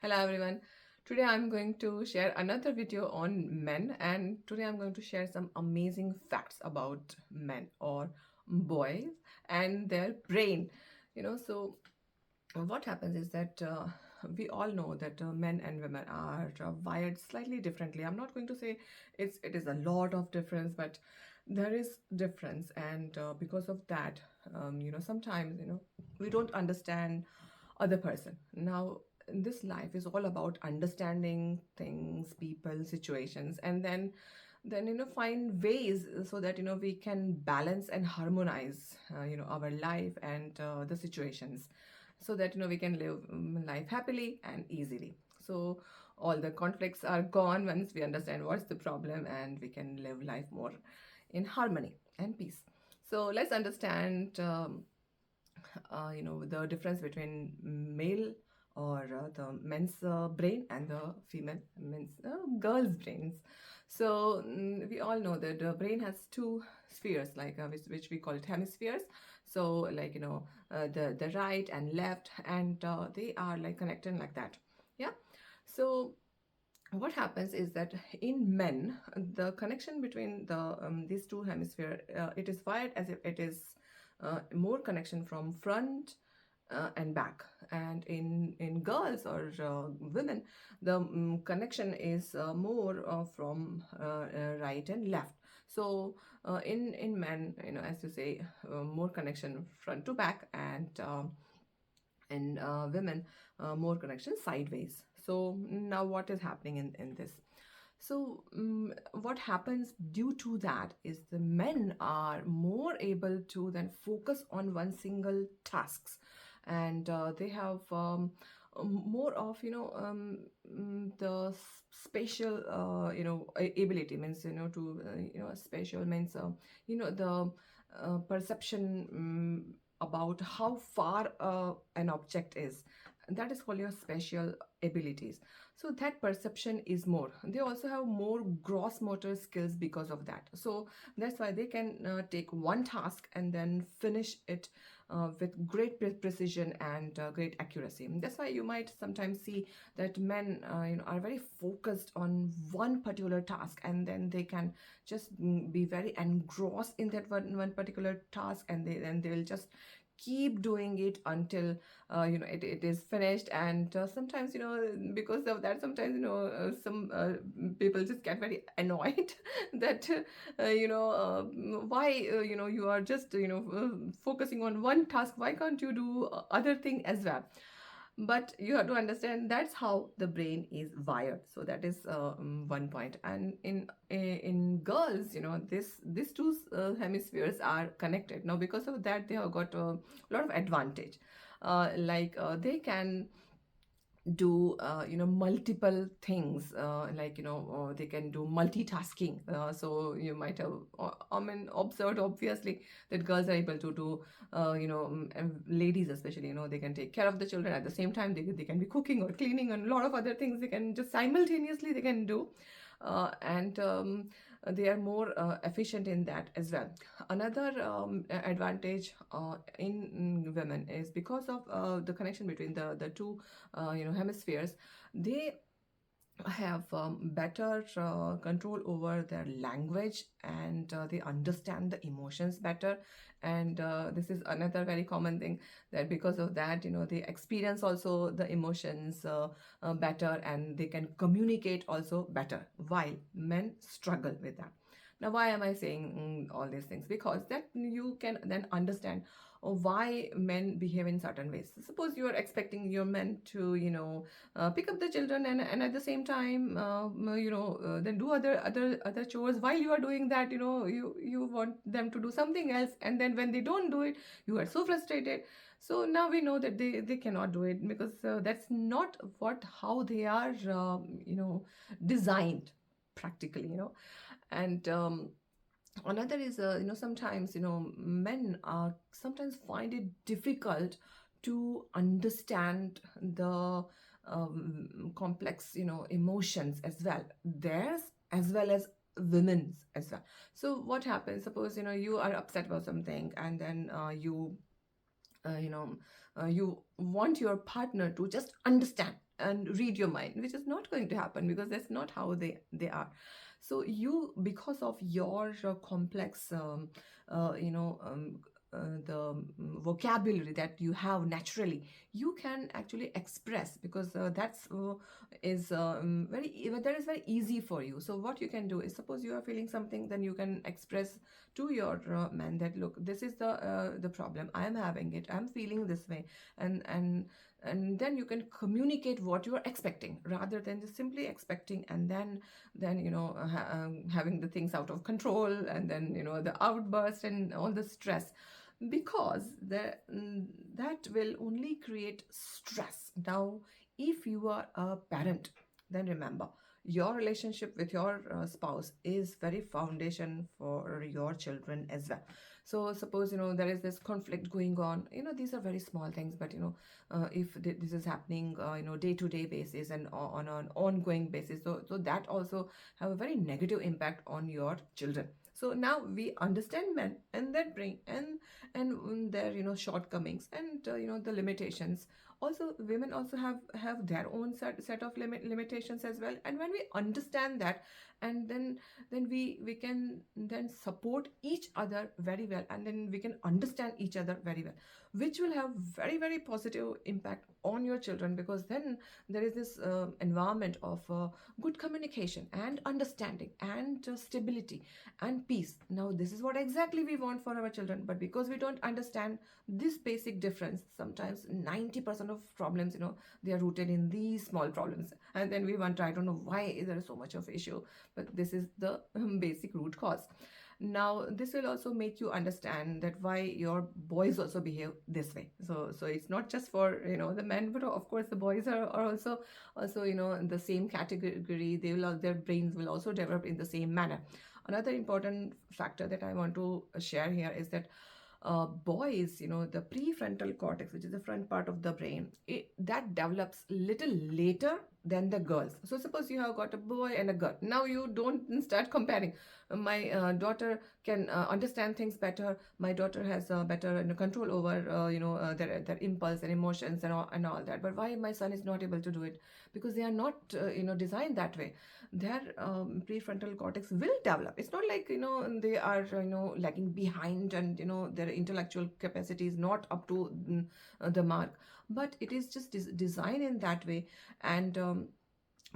Hello everyone. Today I'm going to share another video on men, and today I'm going to share some amazing facts about men or boys and their brain. So what happens is that we all know that men and women are wired slightly differently. I'm not going to say it is a lot of difference, but there is difference, and because of that, sometimes we don't understand other person. Now, this life is all about understanding things, people, situations, and then find ways so that we can balance and harmonize our life and the situations, so that we can live life happily and easily. So all the conflicts are gone once we understand what's the problem, and we can live life more in harmony and peace. So let's understand the difference between male or the men's brain and the female men's girls brains. So we all know that the brain has two spheres, like which we call it hemispheres. So like the right and left, and they are like connected like that. Yeah. So what happens is that in men, the connection between these two hemisphere, it is wired as if it is more connection from front and back, and in girls or women, the connection is more from right and left. So in men, as you say, more connection front to back, and in women, more connection sideways. So now what is happening in this? So what happens due to that is the men are more able to then focus on one single tasks, and they have more of the spatial ability, means to spatial means the perception about how far an object is. That is called your spatial abilities. So that perception is more. They also have more gross motor skills because of that. So that's why they can take one task and then finish it with great precision and great accuracy. That's why you might sometimes see that men are very focused on one particular task, and then they can just be very engrossed in that one particular task, and they will just keep doing it until it is finished. And sometimes because of that, sometimes some people just get very annoyed that why you are just focusing on one task, why can't you do other thing as well? But you have to understand that's how the brain is wired. So that is one point. And in girls, this these two hemispheres are connected. Now because of that, they have got a lot of advantage. They can do multiple things, they can do multitasking. So you might have observed obviously that girls are able to do and ladies especially, they can take care of the children at the same time. They can be cooking or cleaning and a lot of other things they can just simultaneously they can do. And they are more efficient in that as well. Another advantage in women is because of the connection between the two hemispheres. They have better control over their language, and they understand the emotions better. And this is another very common thing, that because of that, they experience also the emotions better, and they can communicate also better, while men struggle with that. Now why am I saying all these things? Because that you can then understand why men behave in certain ways. Suppose you are expecting your men to pick up the children, and at the same time then do other chores. While you are doing that, you want them to do something else, and then when they don't do it, you are so frustrated. So now we know that they cannot do it, because that's not what how they are designed practically. And another is sometimes men sometimes find it difficult to understand the complex emotions as well, theirs as well as women's as well. So what happens, suppose you are upset about something, and then you want your partner to just understand and read your mind, which is not going to happen because that's not how they are. So you, because of your complex the vocabulary that you have naturally, you can actually express, because that's is that is very easy for you. So what you can do is, suppose you are feeling something, then you can express to your man that, look, this is the problem, I am having it, I'm feeling this way. And then you can communicate what you are expecting, rather than just simply expecting, and then having the things out of control, and then the outburst and all the stress, because that will only create stress. Now, if you are a parent, then remember, your relationship with your spouse is very foundation for your children as well. So suppose there is this conflict going on, these are very small things, but if this is happening day to day basis and on an ongoing basis, so that also have a very negative impact on your children. So now we understand men and their brain, and their shortcomings, and the limitations. Also, women also have their own set of limitations as well. And when we understand that, and then we can then support each other very well, and then we can understand each other very well, which will have very very positive impact on your children, because then there is this environment of good communication and understanding and stability and peace. Now, this is what exactly we want for our children, but because we don't understand this basic difference, sometimes 90% of problems, they are rooted in these small problems, and then we wonder, I don't know why is there so much of issue, but this is the basic root cause. Now, this will also make you understand that why your boys also behave this way. So it's not just for the men, but of course the boys are also in the same category. Their brains will also develop in the same manner. Another important factor that I want to share here is that boys, the prefrontal cortex, which is the front part of the brain, that develops little later than the girls. So suppose you have got a boy and a girl. Now you don't start comparing. My daughter can understand things better. My daughter has better control over their impulse and emotions and all that. But why my son is not able to do it? Because they are not designed that way. Their prefrontal cortex will develop. It's not like they are lagging behind, and their intellectual capacity is not up to the mark, but it is just designed in that way. And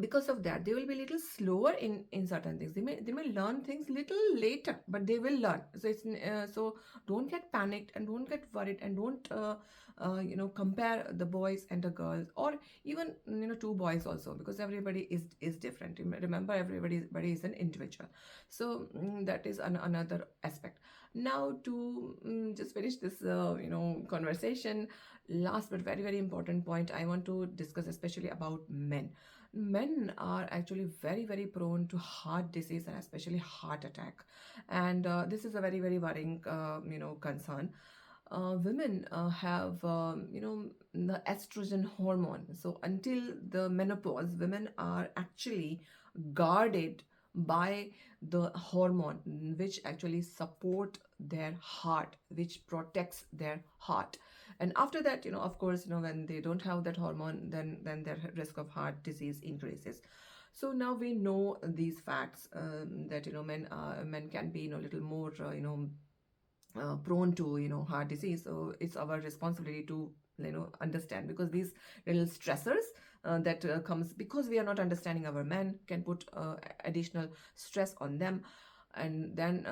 because of that, they will be a little slower in certain things. They may learn things little later, but they will learn. So it's so don't get panicked, and don't get worried, and don't compare the boys and the girls, or even two boys also, because everybody is different. Remember, everybody is an individual. So that is another aspect. Now, to just finish this conversation, last but very very important point I want to discuss, especially about men are actually very very prone to heart disease, and especially heart attack. And this is a very very worrying concern. Women have the estrogen hormone. So until the menopause, women are actually guarded by the hormone, which actually support their heart, which protects their heart. And after that, of course, when they don't have that hormone, then their risk of heart disease increases. So now we know these facts, that men can be a little more prone to heart disease. So it's our responsibility to understand, because these little stressors that comes because we are not understanding our men can put additional stress on them, and then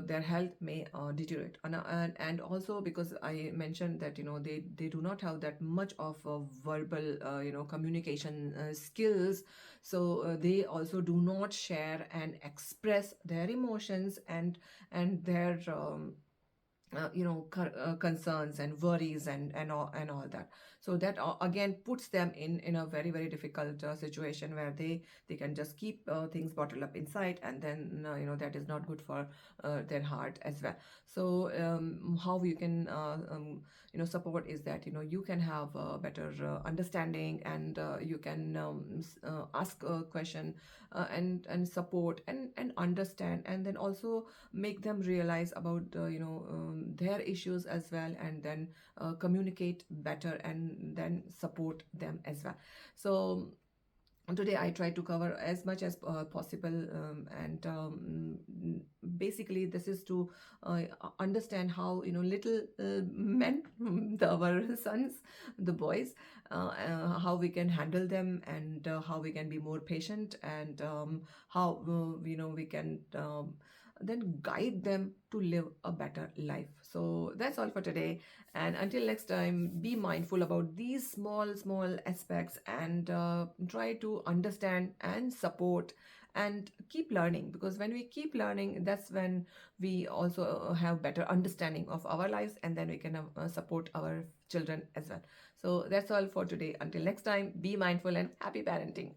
their health may deteriorate. And also, because I mentioned that they do not have that much of verbal communication skills, so they also do not share and express their emotions and their concerns and worries and all that. So that again puts them in a very very difficult situation, where they can just keep things bottled up inside, and then that is not good for their heart as well. So how you can support is that you can have a better understanding, and you can ask a question, and support and understand, and then also make them realize about their issues as well, and then communicate better and then support them as well. So today I try to cover as much as possible, and basically this is to understand how, little men, our sons, the boys, how we can handle them, and how we can be more patient, and how we can then guide them to live a better life. So that's all for today, and until next time, be mindful about these small aspects, and try to understand and support and keep learning, because when we keep learning, that's when we also have better understanding of our lives, and then we can support our children as well. So that's all for today. Until next time, be mindful and happy parenting.